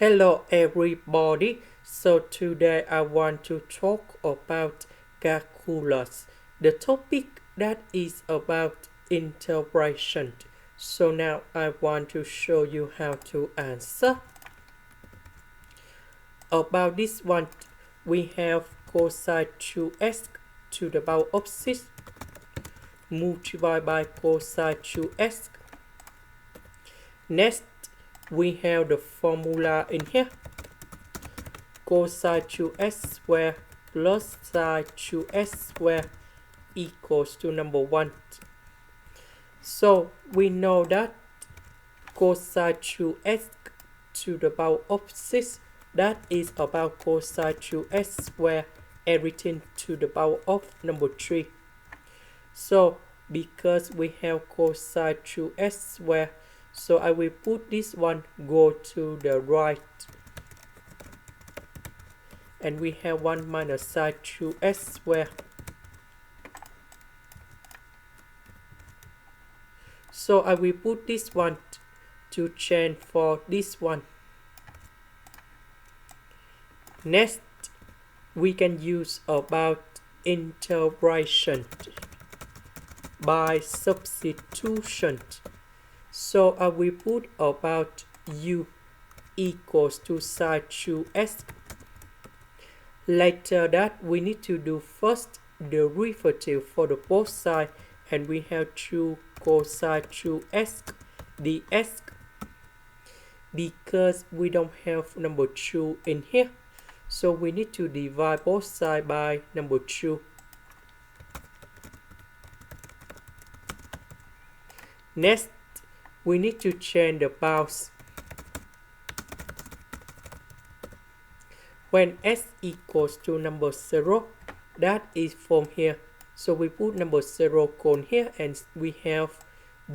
Hello everybody. So today I want to talk about calculus. The topic that is about integration. So now I want to show you how to answer. About this one, we have cosine 2x to the power of 6 multiplied by cosine 2x. Next, we have the formula in here. Cosine 2x squared plus sine 2x squared equals to number 1. So we know that cosine 2x to the power of 6, that is about cosine 2x squared, everything to the power of number 3. So because we have cosine 2x squared, so I will put this one go to the right. And we have 1 minus sine 2x squared. So I will put this one to change for this one. Next, we can use about integration by substitution. So I will put about u equals to sine 2x. Later that we need to do first the derivative for the both sides, and we have 2 cosine 2x dx. Because we don't have number 2 in here, so we need to divide both sides by number 2. Next, we need to change the bounds. When s equals to number 0, that is from here. So we put number 0 cone here, and we have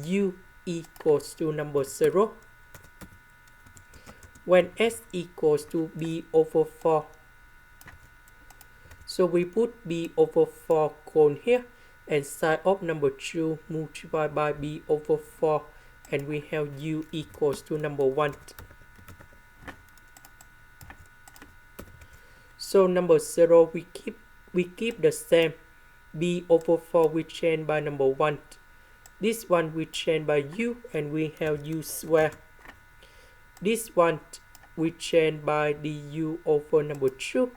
u equals to number 0. When s equals to b over 4, so we put b over 4 cone here, and sine of number 2 multiplied by b over 4, and we have u equals to number 1. So number 0 we keep the same. B over 4 we change by number 1. This one we change by u, and we have u squared. This one we change by du over number 2.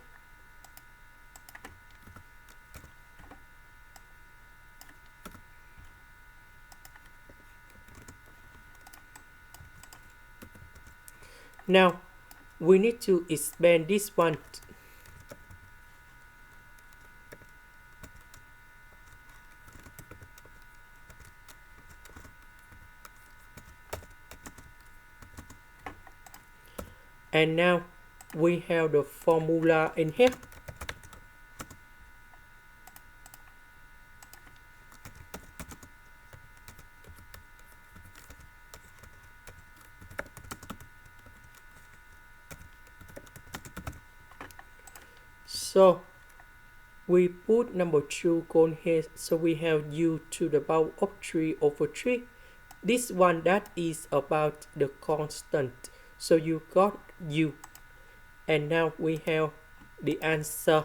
Now we need to expand this one. And now we have the formula in here. So we put number 2 cone here, so we have u to the power of 3 over 3. This one that is about the constant. So you got u. And now we have the answer.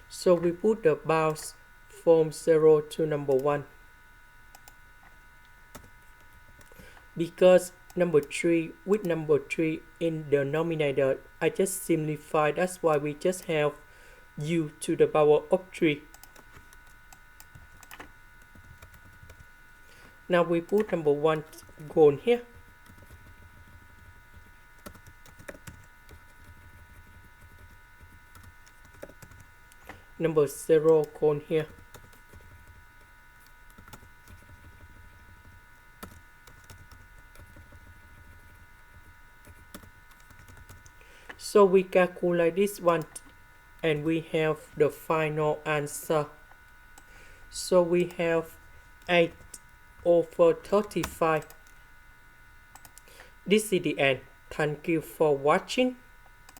So we put the bounds from 0 to number 1. Because number 3 with number 3 in the denominator, I just simplify. That's why we just have u to the power of 3. Now we put number 1 gone here. Number 0 gone here. So we calculate this one, and we have the final answer. So we have 8 over 35. This is the end. Thank you for watching.